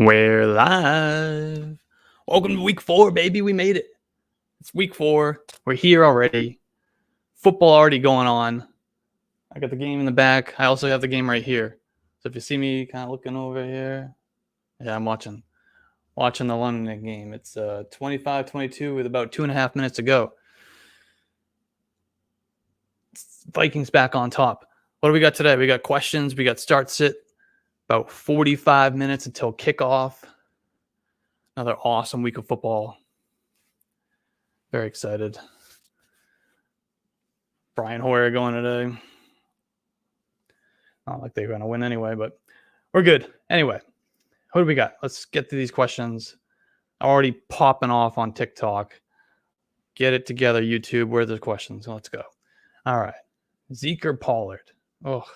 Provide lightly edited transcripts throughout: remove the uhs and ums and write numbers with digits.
We're live. Welcome to week 4, baby. We made it. It's week 4. We're here already. Football already going on. I got the game in the back. I also have the game right here. So if you see me kind of looking over here, yeah, I'm watching the London game. It's 25-22 with about 2.5 minutes to go. Vikings back on top. What do we got today? We got questions. We got start sit. About 45 minutes until kickoff. Another awesome week of football. Very excited. Brian Hoyer going today. Not like they're going to win anyway, but we're good. Anyway, what do we got? Let's get to these questions. I'm already popping off on TikTok. Get it together, YouTube. Where are the questions? Let's go. All right. Zeke or Pollard? Oh,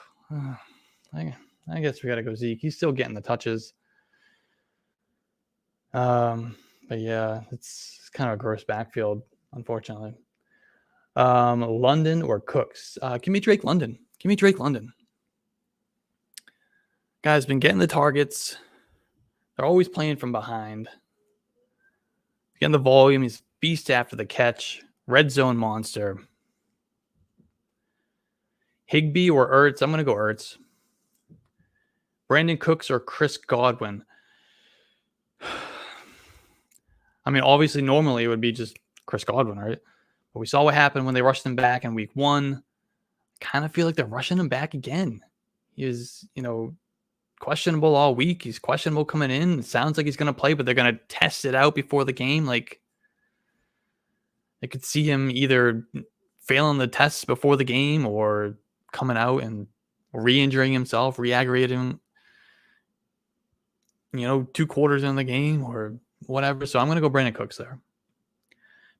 I guess we got to go Zeke. He's still getting the touches. But yeah, it's kind of a gross backfield, unfortunately. London or Cooks? Give me Drake London. Guy's been getting the targets. They're always playing from behind. Getting the volume. He's beast after the catch. Red zone monster. Higbee or Ertz? I'm going to go Ertz. Brandon Cooks or Chris Godwin? I mean, obviously, normally it would be just Chris Godwin, right? But we saw what happened when they rushed him back in week 1. Kind of feel like they're rushing him back again. He was, questionable all week. He's questionable coming in. It sounds like he's going to play, but they're going to test it out before the game. Like, I could see him either failing the tests before the game or coming out and re-injuring himself, re-aggravating, 2 quarters in the game or whatever. So I'm going to go Brandon Cooks there.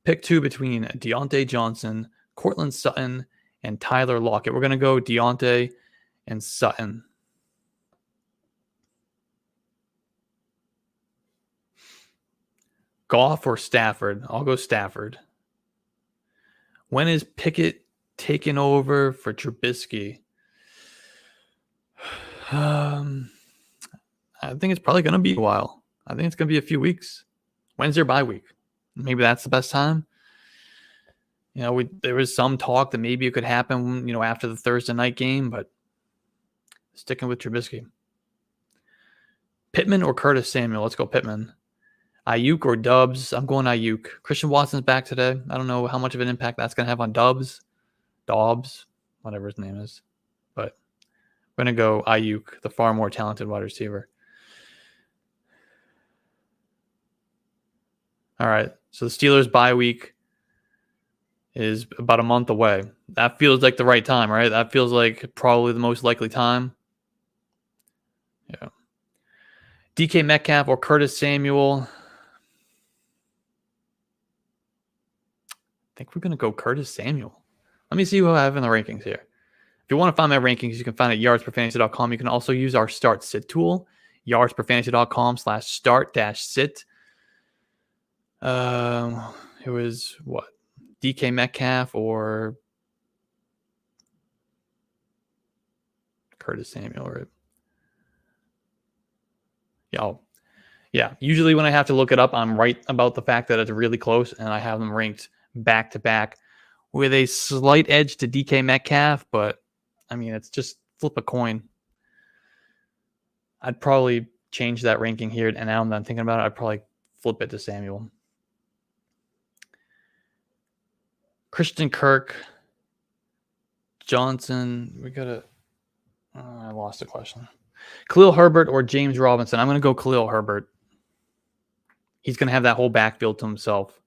Pick 2 between Deontay Johnson, Cortland Sutton, and Tyler Lockett. We're going to go Deontay and Sutton. Goff or Stafford? I'll go Stafford. When is Pickett taking over for Trubisky? I think it's probably going to be a while. I think it's going to be a few weeks. When's their bye week? Maybe that's the best time. There was some talk that maybe it could happen, after the Thursday night game, but sticking with Trubisky. Pittman or Curtis Samuel? Let's go Pittman. Ayuk or Dubs? I'm going Ayuk. Christian Watson's back today. I don't know how much of an impact that's going to have on Dobbs, whatever his name is. But we're going to go Ayuk, the far more talented wide receiver. All right. So the Steelers' bye week is about a month away. That feels like the right time, right? That feels like probably the most likely time. Yeah. DK Metcalf or Curtis Samuel? I think we're going to go Curtis Samuel. Let me see who I have in the rankings here. If you want to find my rankings, you can find it at yardsperfantasy.com. You can also use our start sit tool, yardsperfantasy.com/start-sit. It was what? DK Metcalf or Curtis Samuel, right? Yeah. Usually when I have to look it up, I'm right about the fact that it's really close, and I have them ranked back to back with a slight edge to DK Metcalf, but I mean, it's just flip a coin. I'd probably change that ranking here, and now that I'm thinking about it, I'd probably flip it to Samuel. Christian Kirk, Johnson. I lost the question. Khalil Herbert or James Robinson? I'm going to go Khalil Herbert. He's going to have that whole backfield to himself.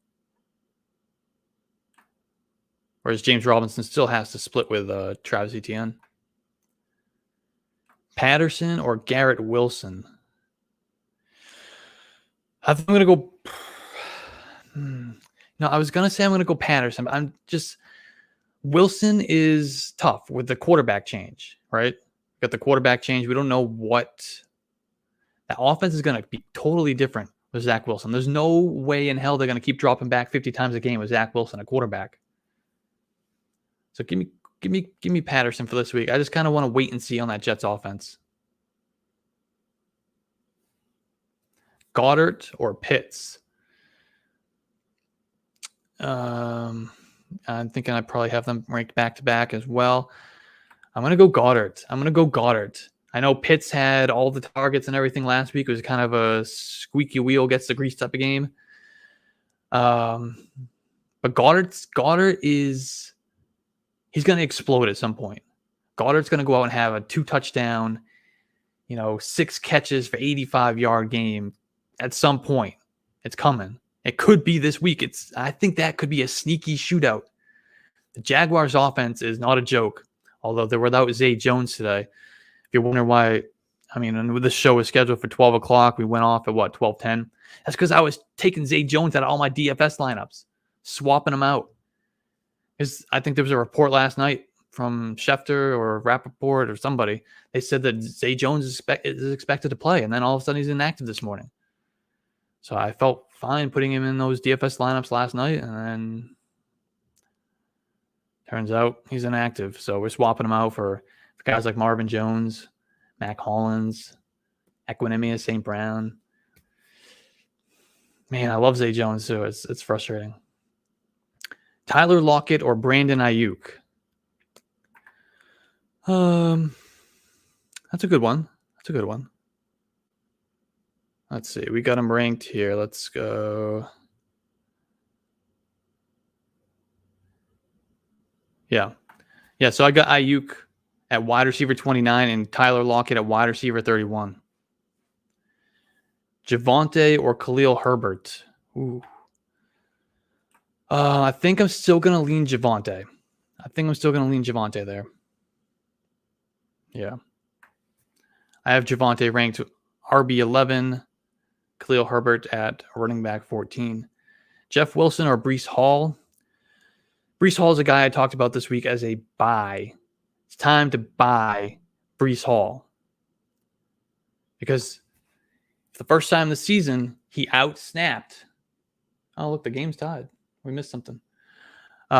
Whereas James Robinson still has to split with Travis Etienne. Patterson or Garrett Wilson? I think I'm going to go... No, I was going to say I'm going to go Patterson, but Wilson is tough with the quarterback change, right? Got the quarterback change. We don't know what... That offense is going to be totally different with Zach Wilson. There's no way in hell they're going to keep dropping back 50 times a game with Zach Wilson, a quarterback. So give me Patterson for this week. I just kind of want to wait and see on that Jets offense. Goddard or Pitts? I'm thinking I probably have them ranked back to back as well. I'm going to go Goddard. I know Pitts had all the targets and everything last week. It was kind of a squeaky wheel gets the grease type of game. But Goddard is he's going to explode at some point. Goddard's going to go out and have a 2 touchdown, 6 catches for 85-yard game at some point. It's coming. It could be this week. I think that could be a sneaky shootout. The Jaguars offense is not a joke, although they're without Zay Jones today. If you're wondering why, the show was scheduled for 12 o'clock. We went off at 12:10. That's because I was taking Zay Jones out of all my DFS lineups, swapping them out. I think there was a report last night from Schefter or Rappaport or somebody. They said that Zay Jones is expected to play, and then all of a sudden he's inactive this morning. So I felt fine putting him in those DFS lineups last night, and then turns out he's inactive. So we're swapping him out for guys like Marvin Jones, Mac Hollins, Equinemius St. Brown. Man, I love Zay Jones too. It's frustrating. Tyler Lockett or Brandon Ayuk? That's a good one. Let's see. We got him ranked here. Let's go. Yeah. So I got Ayuk at wide receiver 29 and Tyler Lockett at wide receiver 31. Javonte or Khalil Herbert? Ooh. I think I'm still going to lean Javonte. There. Yeah. I have Javonte ranked RB11, Khalil Herbert at running back 14. Jeff Wilson or Breece Hall? Breece Hall is a guy I talked about this week as a buy. It's time to buy Breece Hall. Because for the first time this season, he outsnapped. Oh, look, the game's tied. We missed something. He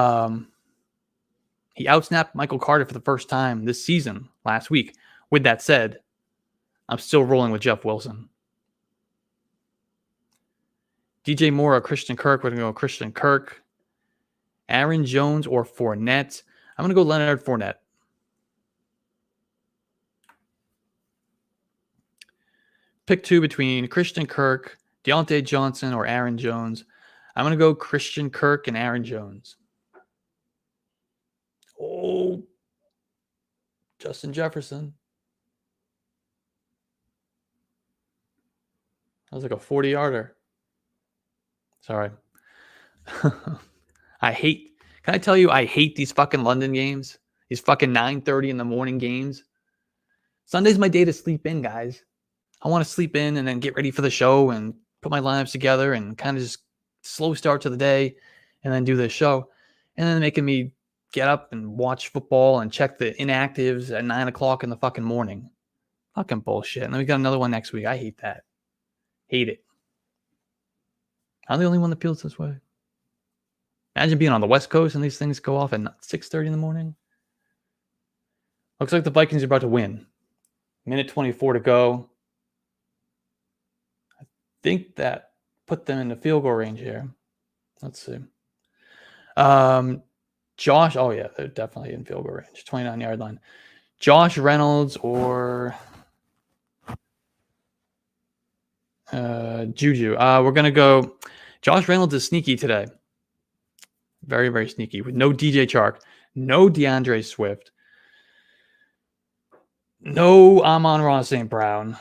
outsnapped Michael Carter for the first time this season last week. With that said, I'm still rolling with Jeff Wilson. DJ Moore or Christian Kirk? We're going to go Christian Kirk. Aaron Jones or Fournette? I'm going to go Leonard Fournette. Pick 2 between Christian Kirk, Deontay Johnson, or Aaron Jones. I'm going to go Christian Kirk and Aaron Jones. Oh, Justin Jefferson. That was like a 40-yarder. Sorry. Can I tell you, I hate these fucking London games. These fucking 9:30 in the morning games. Sunday's my day to sleep in, guys. I want to sleep in and then get ready for the show and put my lineups together and kind of just slow start to the day and then do this show. And then making me get up and watch football and check the inactives at 9 o'clock in the fucking morning. Fucking bullshit. And then we got another one next week. I hate that. Hate it. I'm the only one that feels this way. Imagine being on the West Coast and these things go off at 6:30 in the morning. Looks like the Vikings are about to win. Minute 24 to go. I think that put them in the field goal range here. Let's see. Josh, oh yeah, they're definitely in field goal range. 29-yard line. Josh Reynolds or Juju. We're going to go. Josh Reynolds is sneaky today. Very, very sneaky. With no DJ Chark, no DeAndre Swift, no Amon-Ra St. Brown.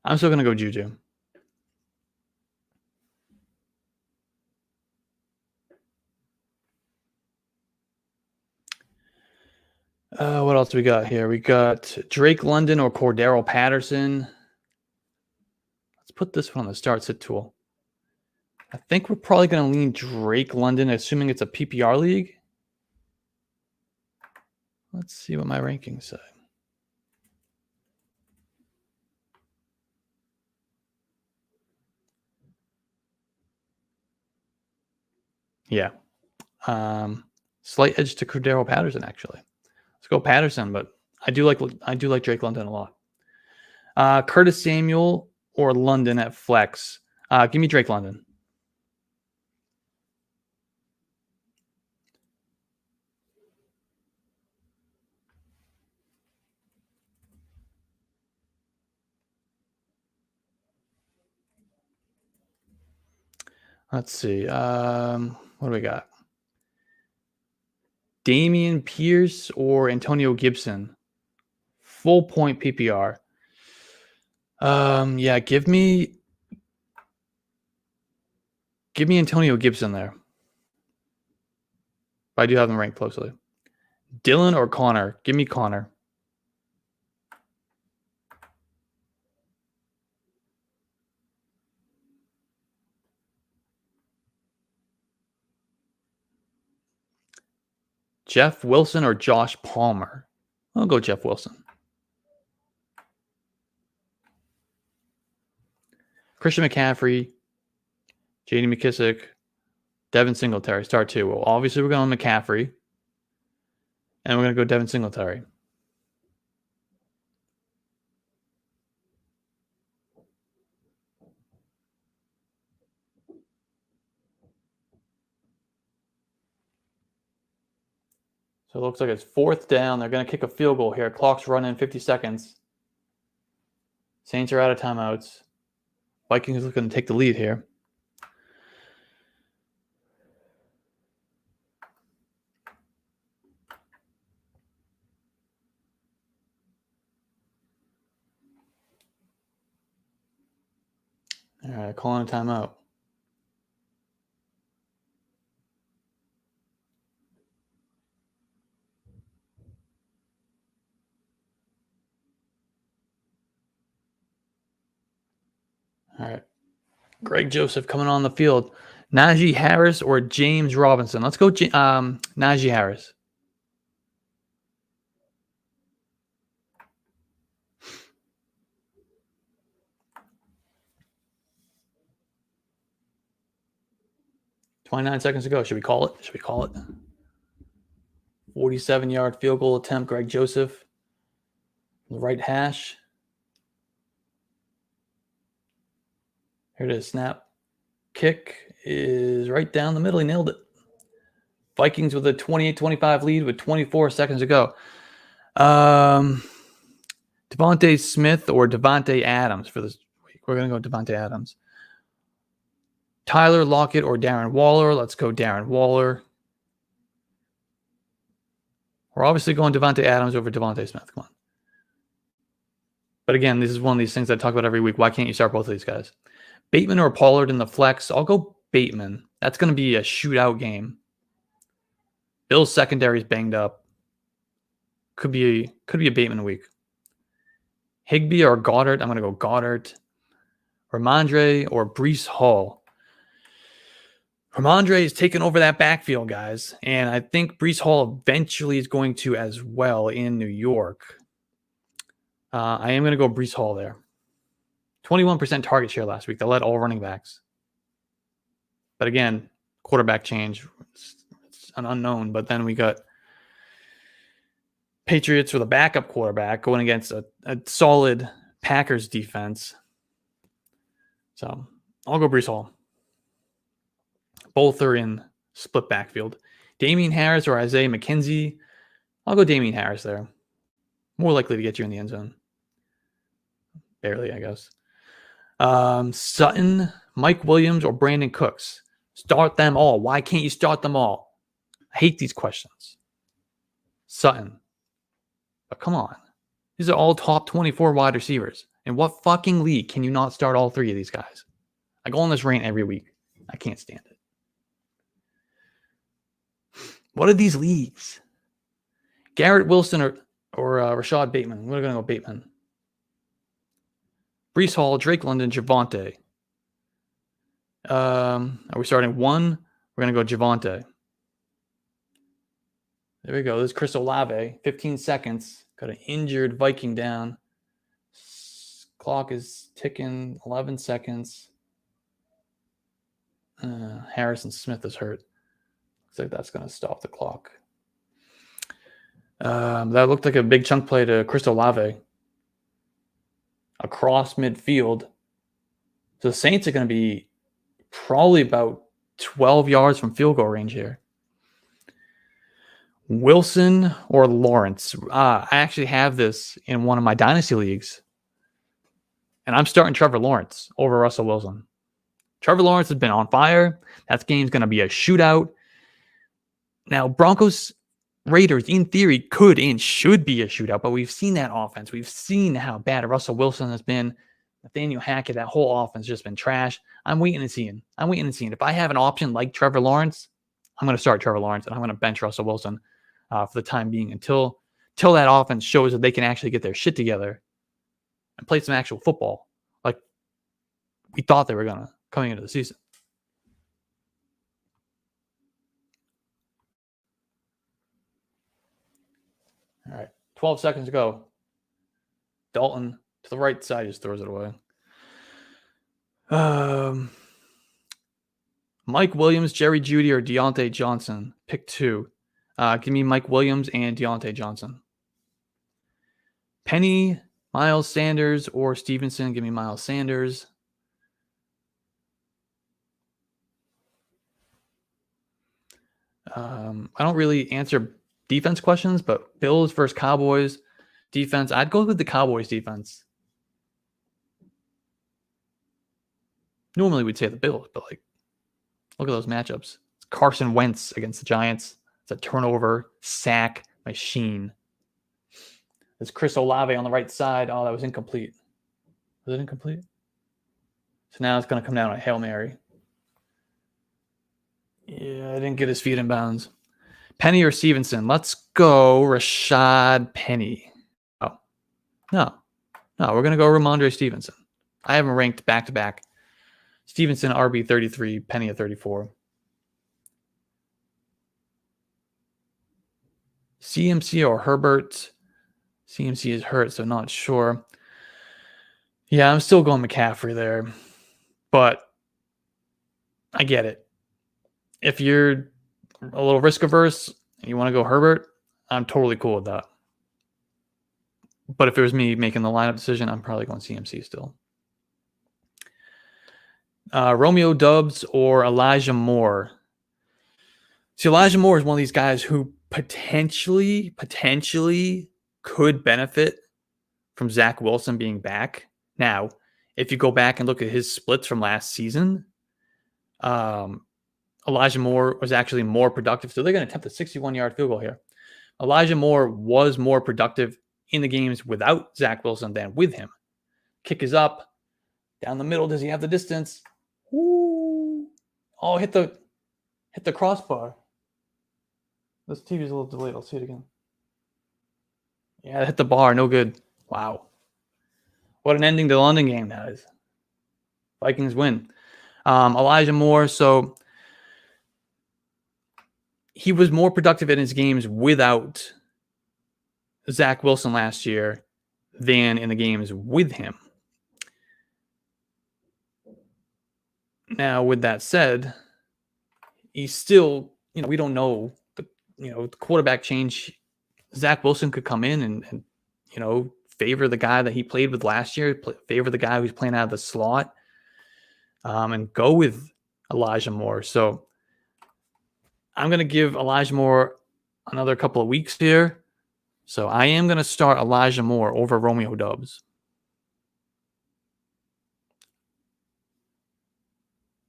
I'm still going to go Juju. What else do we got here? We got Drake London or Cordero Patterson. Let's put this one on the start sit tool. I think we're probably going to lean Drake London, assuming it's a PPR league. Let's see what my rankings say. Yeah. Slight edge to Cordero Patterson, actually. Let's go Patterson, but I do like Drake London a lot. Curtis Samuel or London at flex. Give me Drake London. Let's see. What do we got? Damian Pierce or Antonio Gibson? Full point PPR. Yeah, give me Antonio Gibson there. But I do have them ranked closely. Dylan or Connor? Give me Connor. Jeff Wilson or Josh Palmer? I'll go Jeff Wilson. Christian McCaffrey, J.D. McKissick, Devin Singletary. Start two. Well, obviously we're going McCaffrey. And we're going to go Devin Singletary. So it looks like it's 4th down. They're going to kick a field goal here. Clock's running 50 seconds. Saints are out of timeouts. Vikings are going to take the lead here. All right, calling a timeout. All right. Greg Joseph coming on the field. Najee Harris or James Robinson? Let's go Najee Harris. .29 seconds to go. Should we call it? 47-yard field goal attempt. Greg Joseph. The right hash. Here it is. Snap. Kick is right down the middle. He nailed it. Vikings with a 28-25 lead with 24 seconds to go. Devontae Smith or Devontae Adams for this week. We're going to go Devontae Adams. Tyler Lockett or Darren Waller. Let's go Darren Waller. We're obviously going Devontae Adams over Devontae Smith. Come on. But again, this is one of these things I talk about every week. Why can't you start both of these guys? Bateman or Pollard in the flex? I'll go Bateman. That's going to be a shootout game. Bill's secondary is banged up. Could be a Bateman week. Higbee or Goddard? I'm going to go Goddard. Ramondre or Breece Hall? Ramondre is taking over that backfield, guys. And I think Breece Hall eventually is going to as well in New York. I am going to go Breece Hall there. 21% target share last week. They led all running backs. But again, quarterback change. It's an unknown. But then we got Patriots with a backup quarterback going against a solid Packers defense. So I'll go Breece Hall. Both are in split backfield. Damian Harris or Isaiah McKenzie? I'll go Damian Harris there. More likely to get you in the end zone. Barely, I guess. Sutton, Mike Williams, or Brandon Cooks? Start them all. Why can't you start them all? I hate these questions. Sutton. But come on. These are all top 24 wide receivers. In what fucking league can you not start all three of these guys? I go on this rant every week. I can't stand it. What are these leagues? Garrett Wilson or Rashad Bateman? We're going to go Bateman. Breece Hall, Drake London, Javonte. Are we starting one? We're going to go Javonte. There we go. This is Chris Olave. 15 seconds. Got an injured Viking down. Clock is ticking. 11 seconds. Harrison Smith is hurt. Looks like that's going to stop the clock. That looked like a big chunk play to Chris Olave. across midfield. So the Saints are going to be probably about 12 yards from field goal range here. Wilson or Lawrence? I actually have this in one of my dynasty leagues, and I'm starting Trevor Lawrence over Russell Wilson. Trevor Lawrence has been on fire. That game's going to be a shootout. Now, Broncos Raiders, in theory, could and should be a shootout, but we've seen that offense. We've seen how bad Russell Wilson has been. Nathaniel Hackett, that whole offense has just been trash. I'm waiting and seeing. If I have an option like Trevor Lawrence, I'm going to start Trevor Lawrence, and I'm going to bench Russell Wilson for the time being until that offense shows that they can actually get their shit together and play some actual football like we thought they were going to coming into the season. All right, 12 seconds to go. Dalton to the right side just throws it away. Mike Williams, Jerry Jeudy, or Deontay Johnson. Pick two. Give me Mike Williams and Deontay Johnson. Penny, Miles Sanders, or Stevenson. Give me Miles Sanders. I don't really answer defense questions, but Bills versus Cowboys defense. I'd go with the Cowboys defense. Normally we'd say the Bills, but like, look at those matchups. It's Carson Wentz against the Giants. It's a turnover, sack machine. There's Chris Olave on the right side. Oh, that was incomplete. Was it incomplete? So now it's going to come down to Hail Mary. Yeah, I didn't get his feet in bounds. Penny or Stevenson? Let's go Rashad Penny. Oh, no. We're going to go Ramondre Stevenson. I have him ranked back-to-back. Stevenson, RB 33, Penny at 34. CMC or Herbert? CMC is hurt, so not sure. Yeah, I'm still going McCaffrey there, but I get it. If you're a little risk averse and you want to go Herbert, I'm totally cool with that. But if it was me making the lineup decision, I'm probably going CMC still. Romeo Doubs or Elijah Moore. See, Elijah Moore is one of these guys who potentially could benefit from Zach Wilson being back. Now, if you go back and look at his splits from last season, Elijah Moore was actually more productive. So they're going to attempt a 61-yard field goal here. Elijah Moore was more productive in the games without Zach Wilson than with him. Kick is up. Down the middle. Does he have the distance? Ooh. Oh, hit the crossbar. This TV is a little delayed. I'll see it again. Yeah, hit the bar. No good. Wow. What an ending to the London game that is. Vikings win. Elijah Moore. So he was more productive in his games without Zach Wilson last year than in the games with him. Now, with that said, he's still, we don't know, the quarterback change. Zach Wilson could come in and favor the guy that he played with last year, favor the guy who's playing out of the slot, and go with Elijah Moore. So I'm going to give Elijah Moore another couple of weeks here. So I am going to start Elijah Moore over Romeo Doubs.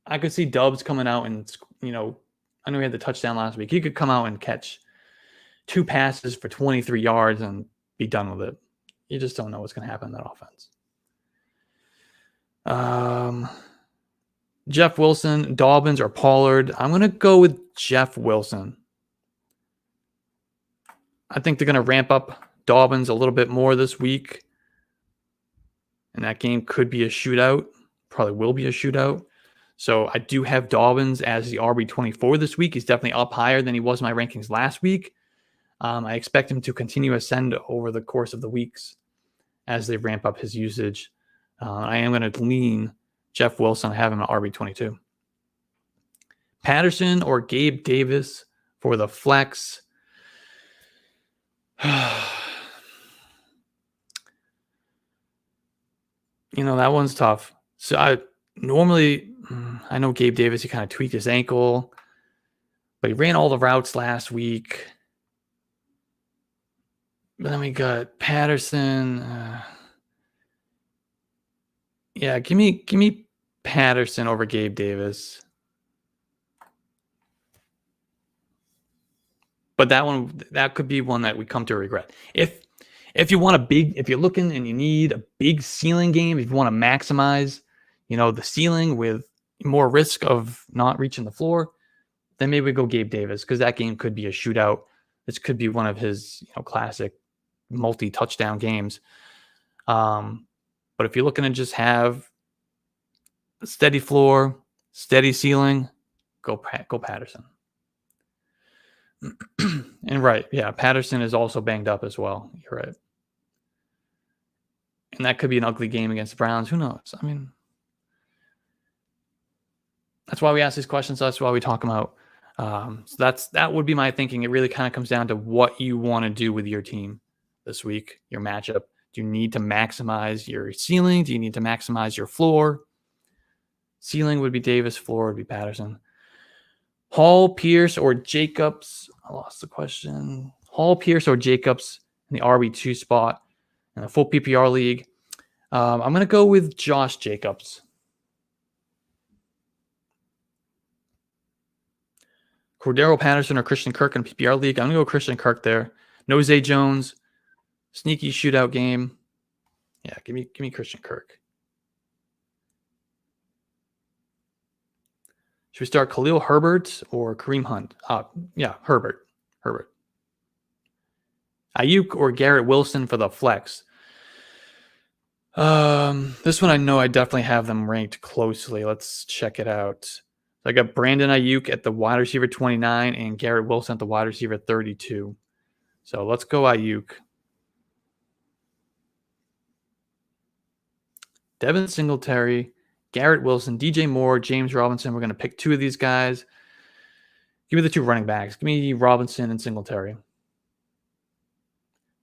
I could see Doubs coming out and, I know he had the touchdown last week. He could come out and catch 2 passes for 23 yards and be done with it. You just don't know what's going to happen in that offense. Jeff Wilson, Dobbins, or Pollard. I'm going to go with Jeff Wilson. I think they're going to ramp up Dobbins a little bit more this week. And that game could be a shootout. Probably will be a shootout. So I do have Dobbins as the RB24 this week. He's definitely up higher than he was in my rankings last week. I expect him to continue to ascend over the course of the weeks as they ramp up his usage. I am going to lean Jeff Wilson. I have him at RB22. Patterson or Gabe Davis for the flex. That one's tough. So I know Gabe Davis, he kind of tweaked his ankle, but he ran all the routes last week. But then we got Patterson. Yeah, give me Patterson over Gabe Davis. But that could be one that we come to regret. If you want if you're looking and you need a big ceiling game, if you want to maximize, the ceiling with more risk of not reaching the floor, then maybe we go Gabe Davis, because that game could be a shootout. This could be one of his, classic multi-touchdown games. But if you're looking to just have a steady floor, steady ceiling, go Patterson. And right, yeah, Patterson is also banged up as well. You're right. And that could be an ugly game against the Browns. Who knows? I mean, that's why we ask these questions. That's why we talk them out. So that would be my thinking. It really kind of comes down to what you want to do with your team this week, your matchup. Do you need to maximize your ceiling? Do you need to maximize your floor? Ceiling would be Davis, floor would be Patterson. Hall, Pierce, or Jacobs? I lost the question. Hall, Pierce, or Jacobs in the RB2 spot in a full PPR league. I'm going to go with Josh Jacobs. Cordero Patterson or Christian Kirk in a PPR league. I'm going to go Christian Kirk there. No Zay Jones. Sneaky shootout game. Yeah, give me Christian Kirk. Should we start Khalil Herbert or Kareem Hunt? Yeah, Herbert. Ayuk or Garrett Wilson for the flex. This one I know I definitely have them ranked closely. Let's check it out. I got Brandon Ayuk at the wide receiver 29 and Garrett Wilson at the wide receiver 32. So let's go Ayuk. Devin Singletary, Garrett Wilson, DJ Moore, James Robinson. We're going to pick two of these guys. Give me the two running backs. Give me Robinson and Singletary.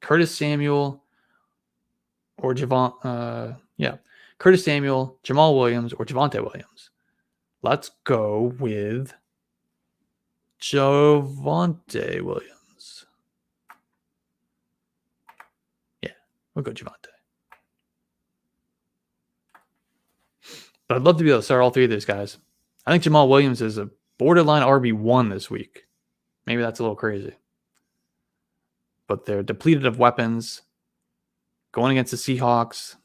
Curtis Samuel or Curtis Samuel, Jamal Williams, or Javonte Williams. Let's go with Javonte Williams. Yeah, we'll go Javonte. But I'd love to be able to start all three of these guys. I think Jamal Williams is a borderline RB1 this week. Maybe that's a little crazy. But they're depleted of weapons. Going against the Seahawks.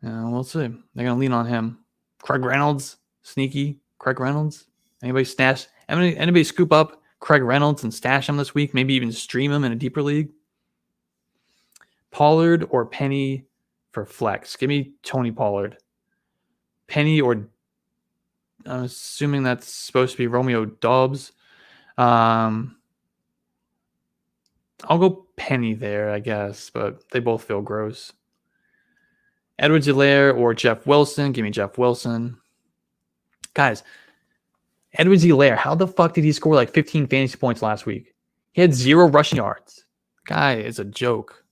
We'll see. They're going to lean on him. Craig Reynolds. Sneaky. Craig Reynolds. Anybody scoop up Craig Reynolds and stash him this week? Maybe even stream him in a deeper league? Pollard or Penny for flex? Give me Tony Pollard. Penny or I'm assuming that's supposed to be Romeo Doubs. I'll go Penny there, I guess, but they both feel gross. Edwards-Helaire or Jeff Wilson. Give me Jeff Wilson. Guys, Edwards-Helaire, how the fuck did he score like 15 fantasy points last week? He had 0 rushing yards. Guy is a joke.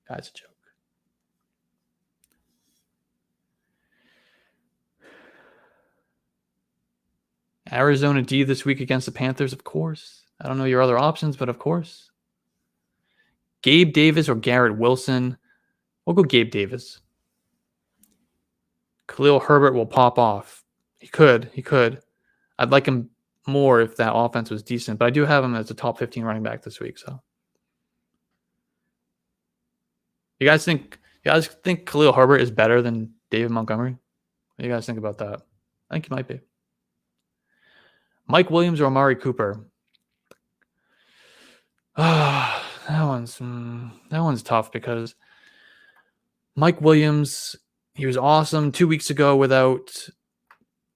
Guy's a joke. Arizona D this week against the Panthers, of course. I don't know your other options, but of course. Gabe Davis or Garrett Wilson. We'll go Gabe Davis. Khalil Herbert will pop off. He could. I'd like him more if that offense was decent, but I do have him as a top 15 running back this week. So, you guys think Khalil Herbert is better than David Montgomery? What do you guys think about that? I think he might be. Mike Williams or Amari Cooper? That one's tough because Mike Williams, he was awesome 2 weeks ago without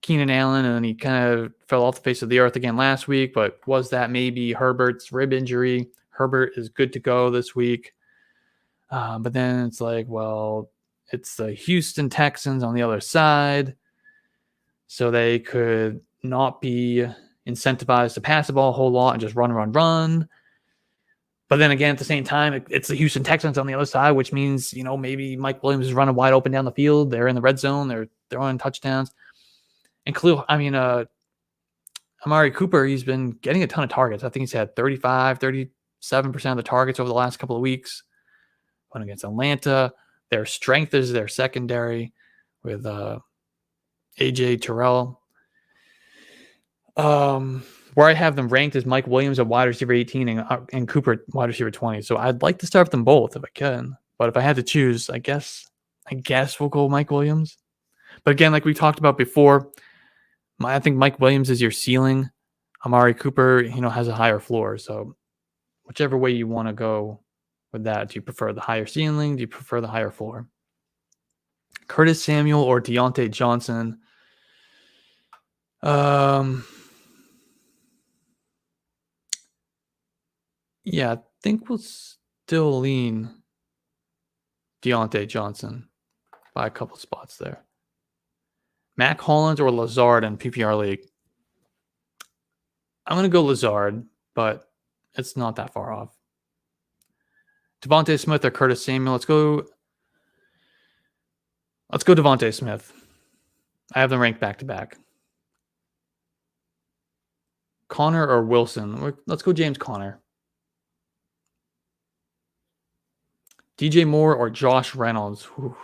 Keenan Allen, and he kind of fell off the face of the earth again last week. But was that maybe Herbert's rib injury? Herbert is good to go this week. But then it's like, well, it's the Houston Texans on the other side. So they could not be incentivized to pass the ball a whole lot and just run. But then again, at the same time, it's the Houston Texans on the other side, which means, maybe Mike Williams is running wide open down the field. They're in the red zone. They're throwing touchdowns. And Amari Cooper, he's been getting a ton of targets. I think he's had 37% of the targets over the last couple of weeks. Going against Atlanta. Their strength is their secondary with AJ Terrell. Where I have them ranked is Mike Williams at wide receiver 18 and Cooper wide receiver 20. So I'd like to start them both if I can. But if I had to choose, I guess we'll go Mike Williams. But again, like we talked about before, I think Mike Williams is your ceiling. Amari Cooper, has a higher floor. So whichever way you want to go with that, do you prefer the higher ceiling? Do you prefer the higher floor? Curtis Samuel or Deontay Johnson? Yeah, I think we'll still lean Deontay Johnson by a couple spots there. Mac Hollins or Lazard in PPR league? I'm going to go Lazard, but it's not that far off. Devontae Smith or Curtis Samuel? Let's go Devontae Smith. I have them ranked back to back. Connor or Wilson? Let's go James Conner. DJ Moore or Josh Reynolds? Whew.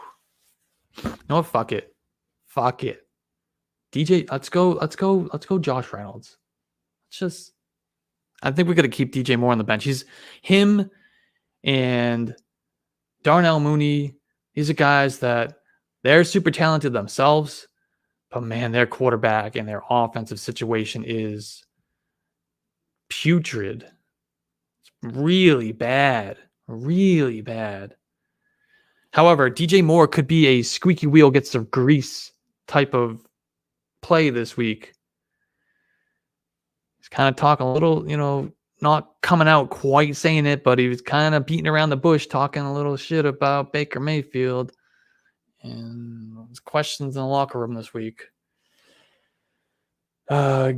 No, fuck it. DJ, let's go Josh Reynolds. I think we got to keep DJ Moore on the bench. Him and Darnell Mooney. These are guys that they're super talented themselves, but man, their quarterback and their offensive situation is putrid. It's really bad. However, DJ Moore could be a squeaky wheel gets the grease type of play this week. He's kind of talking a little, not coming out quite saying it, but he was kind of beating around the bush, talking a little shit about Baker Mayfield. And there's questions in the locker room this week.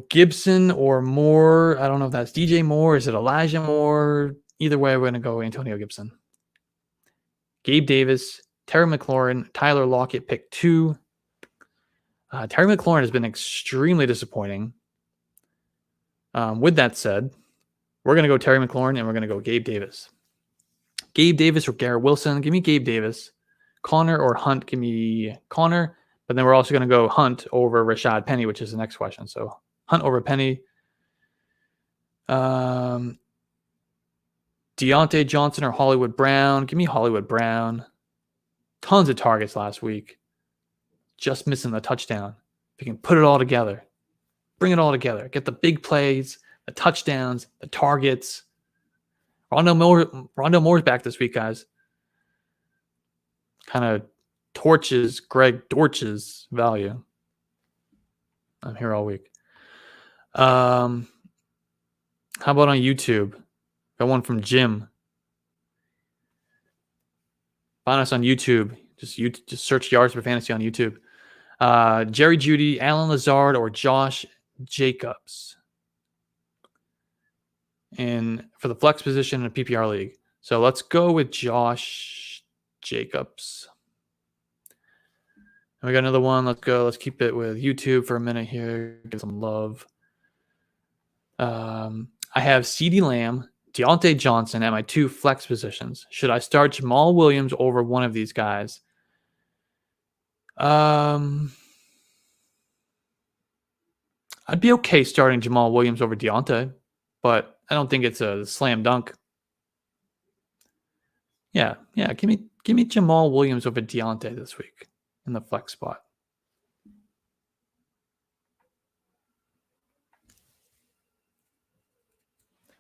Gibson or Moore. I don't know if that's DJ Moore. Is it Elijah Moore? Either way, we're going to go Antonio Gibson. Gabe Davis, Terry McLaurin, Tyler Lockett, pick 2. Terry McLaurin has been extremely disappointing. With that said, we're going to go Terry McLaurin and we're going to go Gabe Davis. Gabe Davis or Garrett Wilson. Give me Gabe Davis. Connor or Hunt. Give me Connor. But then we're also going to go Hunt over Rashad Penny, which is the next question. So Hunt over Penny. Deontay Johnson or Hollywood Brown. Give me Hollywood Brown. Tons of targets last week. Just missing the touchdown. If you can put it all together. Bring it all together. Get the big plays, the touchdowns, the targets. Rondo Moore's back this week, guys. Kind of torches Greg Dortch's value. I'm here all week. How about on YouTube? Got one from Jim. Find us on YouTube. Just search Yards for Fantasy on YouTube. Jerry Jeudy, Alan Lazard, or Josh Jacobs. And for the flex position in a PPR league. So let's go with Josh Jacobs. And we got another one. Let's go. Let's keep it with YouTube for a minute here. Give some love. I have CeeDee Lamb, Deontay Johnson at my 2 flex positions. Should I start Jamal Williams over one of these guys? I'd be okay starting Jamal Williams over Deontay, but I don't think it's a slam dunk. Yeah. Give me Jamal Williams over Deontay this week in the flex spot.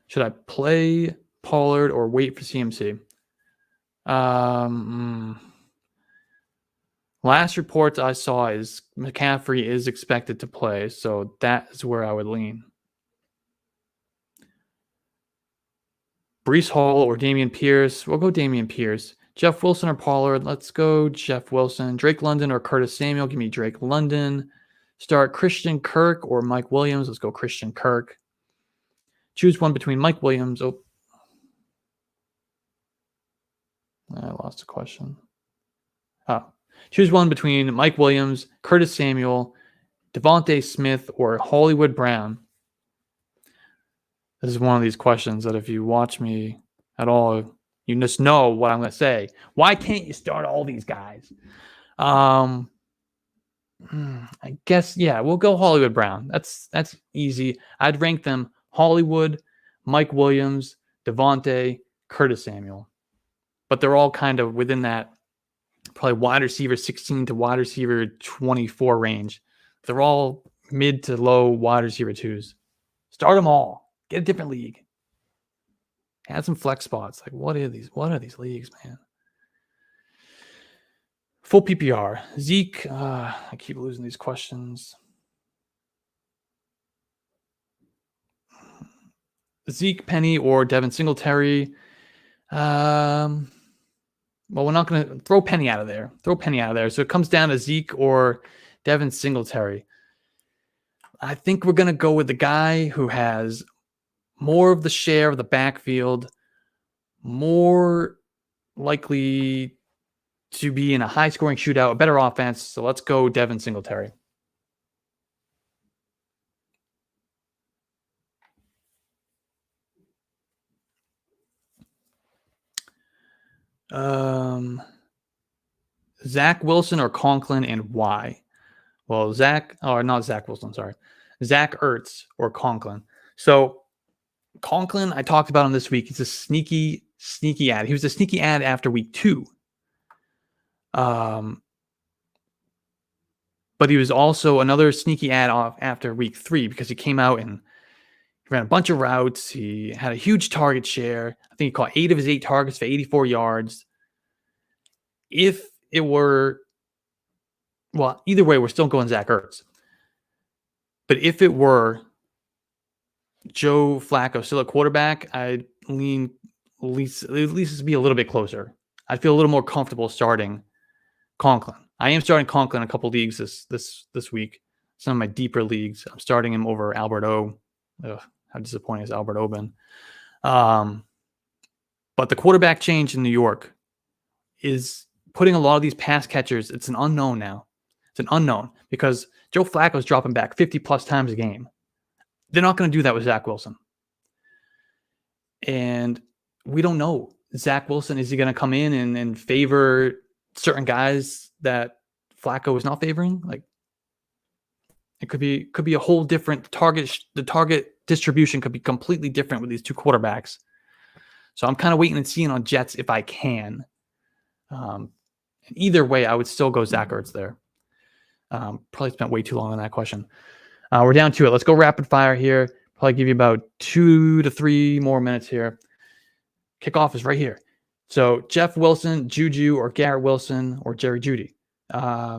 Should I play Pollard or wait for CMC? Last reports I saw is McCaffrey is expected to play, so that is where I would lean. Breece Hall or Dameon Pierce? We'll go Dameon Pierce. Jeff Wilson or Pollard? Let's go Jeff Wilson. Drake London or Curtis Samuel? Give me Drake London. Start Christian Kirk or Mike Williams? Let's go Christian Kirk. Choose one between Mike Williams. I lost the question. Oh, choose one between Mike Williams, Curtis Samuel, Devontae Smith, or Hollywood Brown. This is one of these questions that if you watch me at all, you just know what I'm going to say. Why can't you start all these guys? I guess, yeah, we'll go Hollywood Brown. That's easy. I'd rank them Hollywood, Mike Williams, Devontae, Curtis Samuel. But they're all kind of within that probably wide receiver 16 to wide receiver 24 range. They're all mid to low wide receiver twos. Start them all. Get a different league. Add some flex spots. Like, what are these? What are these leagues, man? Full PPR. Zeke. I keep losing these questions. Zeke, Penny, or Devin Singletary. Well, we're not going to throw Penny out of there. So it comes down to Zeke or Devin Singletary. I think we're going to go with the guy who has more of the share of the backfield, more likely to be in a high-scoring shootout, a better offense. So let's go Devin Singletary. Zach Wilson or Conklin, and why? Well, Zach Ertz or Conklin. So Conklin, I talked about him this week. He's a sneaky ad. He was a sneaky ad after week 2. But he was also another sneaky ad off after week 3 because he came out and he ran a bunch of routes. He had a huge target share. I think he caught 8 of his 8 targets for 84 yards. If it were, well, either way, we're still going Zach Ertz. But if it were Joe Flacco still at quarterback, I'd lean at least be a little bit closer. I'd feel a little more comfortable starting Conklin. I am starting Conklin in a couple leagues this week. Some of my deeper leagues, I'm starting him over Albert O. Ugh, how disappointing is Albert O been? But the quarterback change in New York is putting a lot of these pass catchers. It's an unknown now. It's an unknown because Joe Flacco's dropping back 50 plus times a game. They're not going to do that with Zach Wilson. And we don't know. Zach Wilson, is he going to come in and favor certain guys that Flacco is not favoring? Like, it could be a whole different target. The target distribution could be completely different with these two quarterbacks. So I'm kind of waiting and seeing on Jets if I can. Either way, I would still go Zach Ertz there. Probably spent way too long on that question. We're down to it. Let's go rapid fire here. Probably give you about 2 to 3 more minutes here. Kickoff is right here. So Jeff Wilson, Juju, or Garrett Wilson, or Jerry Jeudy.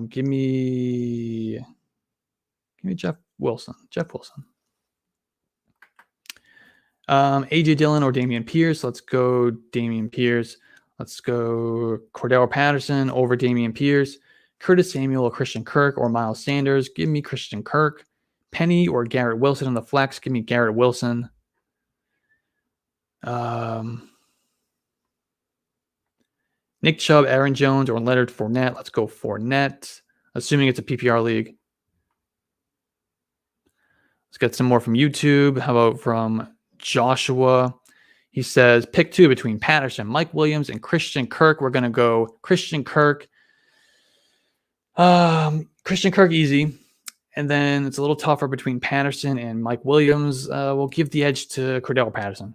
Give me Jeff Wilson. AJ Dillon or Dameon Pierce. Let's go Dameon Pierce. Let's go Cordell Patterson over Dameon Pierce. Curtis Samuel or Christian Kirk or Miles Sanders. Give me Christian Kirk. Penny or Garrett Wilson in the flex. Give me Garrett Wilson. Nick Chubb, Aaron Jones, or Leonard Fournette. Let's go Fournette, assuming it's a PPR league. Let's get some more from YouTube. How about from Joshua? He says, pick 2 between Patterson, Mike Williams, and Christian Kirk. We're going to go Christian Kirk. Christian Kirk, easy. And then it's a little tougher between Patterson and Mike Williams. We'll give the edge to Cordell Patterson.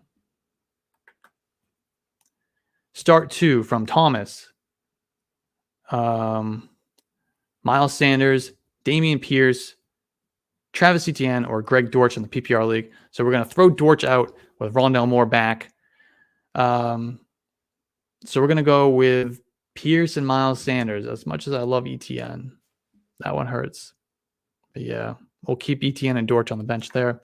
Start 2 from Thomas. Miles Sanders, Dameon Pierce, Travis Etienne, or Greg Dortch in the PPR league. So we're going to throw Dortch out with Rondale Moore back. So we're going to go with Pierce and Miles Sanders. As much as I love Etienne, that one hurts. But yeah, we'll keep Etienne and Dortch on the bench there.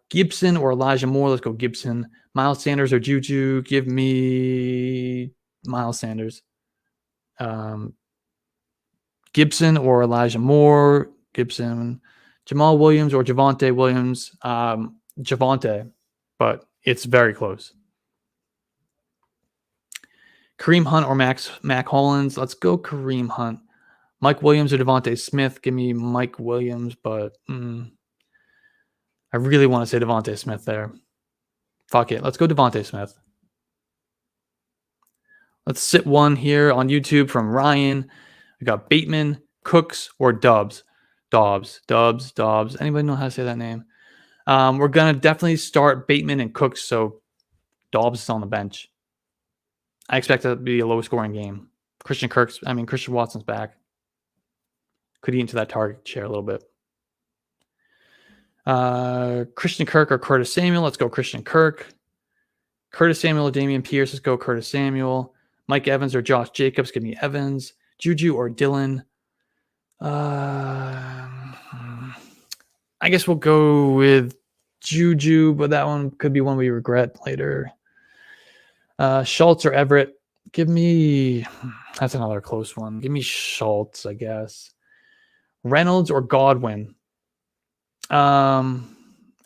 Gibson or Elijah Moore. Let's go Gibson. Miles Sanders or Juju. Give me Miles Sanders. Gibson or Elijah Moore. Gibson. Jamal Williams or Javonte Williams. Javonte, but it's very close. Kareem Hunt or Mac Hollins. Let's go Kareem Hunt. Mike Williams or Devontae Smith. Give me Mike Williams, but I really want to say Devontae Smith there. Fuck it. Let's go Devontae Smith. Let's sit one here on YouTube from Ryan. We got Bateman, Cooks, or Dobbs. Dobbs. Anybody know how to say that name? We're going to definitely start Bateman and Cooks, so Dobbs is on the bench. I expect that to be a low-scoring game. Christian Watson's back. Could eat into that target share a little bit. Christian Kirk or Curtis Samuel. Let's go Christian Kirk. Curtis Samuel or Damian Pierce. Let's go Curtis Samuel. Mike Evans or Josh Jacobs. Give me Evans. Juju or Dylan. I guess we'll go with Juju, but that one could be one we regret later. Schultz or Everett. That's another close one. Give me Schultz, I guess. Reynolds or Godwin. I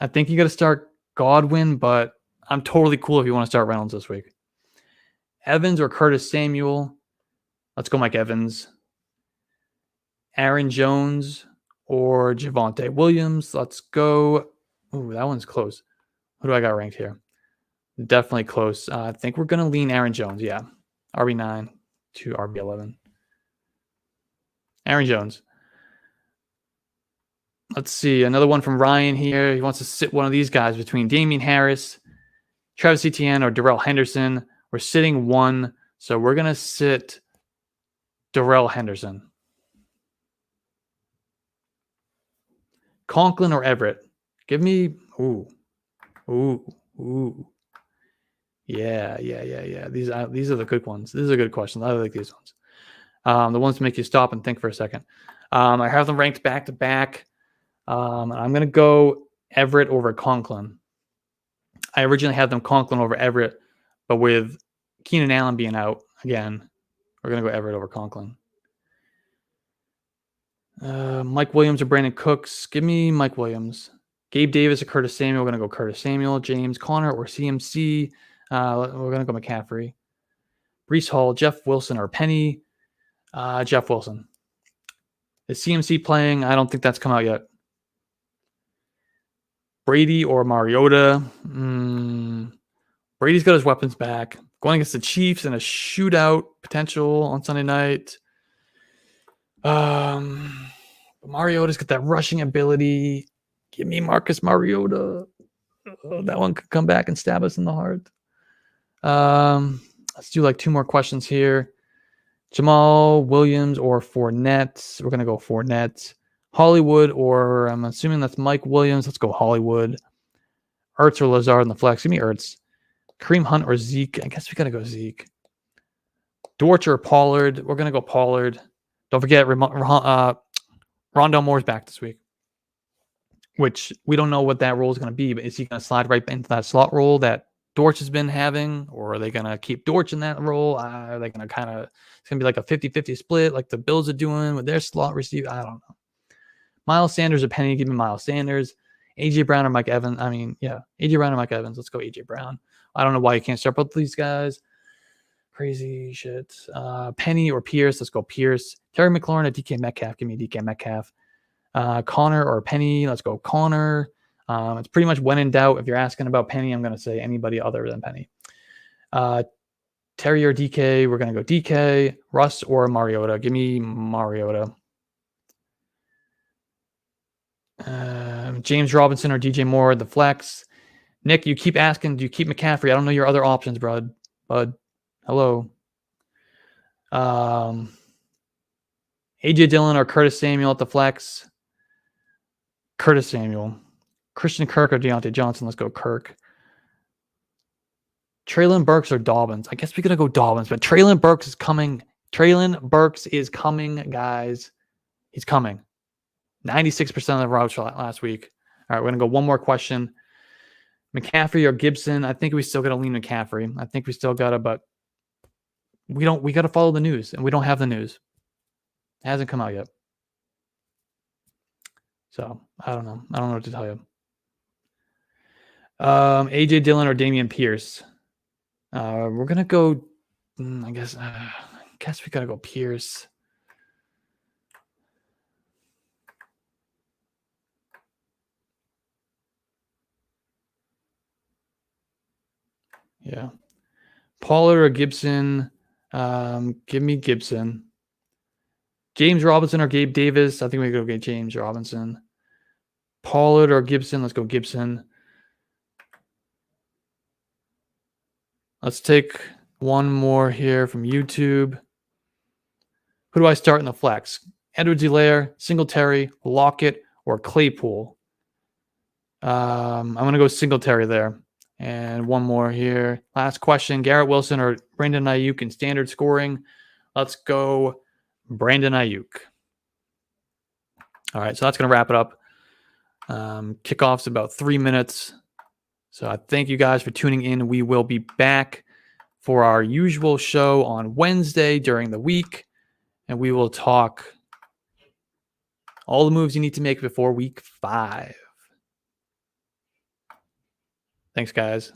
think you got to start Godwin, but I'm totally cool if you want to start Reynolds this week. Evans or Curtis Samuel. Let's go Mike Evans. Aaron Jones or Javonte Williams. Let's go. Ooh, that one's close. Who do I got ranked here? Definitely close. I think we're going to lean Aaron Jones. Yeah. RB9 to RB11. Aaron Jones. Let's see. Another one from Ryan here. He wants to sit one of these guys between Damian Harris, Travis Etienne, or Darrell Henderson. We're sitting one. So we're going to sit Darrell Henderson. Conklin or Everett? Give me. Ooh. Yeah. These are the good ones. These are good questions. I like these ones. The ones to make you stop and think for a second. I have them ranked back to back. I'm going to go Everett over Conklin. I originally had them Conklin over Everett, but with Keenan Allen being out again, we're going to go Everett over Conklin. Mike Williams or Brandon Cooks. Give me Mike Williams. Gabe Davis or Curtis Samuel. We're going to go Curtis Samuel. James Conner or CMC. We're going to go McCaffrey. Breece Hall, Jeff Wilson or Penny. Jeff Wilson. Is CMC playing? I don't think that's come out yet. Brady or Mariota. Brady's got his weapons back. Going against the Chiefs in a shootout potential on Sunday night. Mariota's got that rushing ability. Give me Marcus Mariota. That one could come back and stab us in the heart. Let's do like two more questions here. Jamal Williams or Fournette. We're going to go Fournette. Hollywood or I'm assuming that's Mike Williams. Let's go Hollywood. Ertz or Lazard in the flex. Give me Ertz. Kareem Hunt or Zeke. I guess we got to go Zeke. Dortch or Pollard. We're going to go Pollard. Don't forget Rondell Moore's back this week, which we don't know what that role is going to be, but is he going to slide right into that slot role that Dortch has been having, or are they going to keep Dortch in that role? Are they going to it's going to be like a 50-50 split like the Bills are doing with their slot receiver? I don't know. Miles Sanders or Penny. Give me Miles Sanders. AJ Brown or Mike Evans. AJ Brown or Mike Evans. Let's go AJ Brown. I don't know why you can't start both of these guys. Crazy shit. Penny or Pierce. Let's go Pierce. Terry McLaurin or DK Metcalf. Give me DK Metcalf. Connor or Penny. Let's go Connor. It's pretty much when in doubt. If you're asking about Penny, I'm going to say anybody other than Penny. Terry or DK. We're going to go DK. Russ or Mariota. Give me Mariota. James Robinson or DJ Moore, the flex. Nick, you keep asking, do you keep McCaffrey? I don't know your other options, bud. Hello. AJ Dillon or Curtis Samuel at the flex. Curtis Samuel. Christian Kirk or Deontay Johnson. Let's go Kirk. Traylon Burks or Dobbins. I guess we're going to go Dobbins, but Traylon Burks is coming. Traylon Burks is coming, guys. He's coming. 96% of the routes last week. All right, we're going to go one more question. McCaffrey or Gibson. I think we still got to lean McCaffrey. I think we still got to, but we got to follow the news, and we don't have the news. It hasn't come out yet. So, I don't know. I don't know what to tell you. AJ Dillon or Damian Pierce. We're going to go I guess we gotta go Pierce. Yeah. Pollard or Gibson? Give me Gibson. James Robinson or Gabe Davis? I think we go get James Robinson. Pollard or Gibson? Let's go Gibson. Let's take one more here from YouTube. Who do I start in the flex? Edwards-Helaire, Singletary, Lockett, or Claypool? I'm going to go Singletary there. And one more here. Last question. Garrett Wilson or Brandon Ayuk in standard scoring? Let's go Brandon Ayuk. All right, so that's going to wrap it up. Kickoff's about 3 minutes. So I thank you guys for tuning in. We will be back for our usual show on Wednesday during the week, and we will talk all the moves you need to make before week 5. Thanks, guys.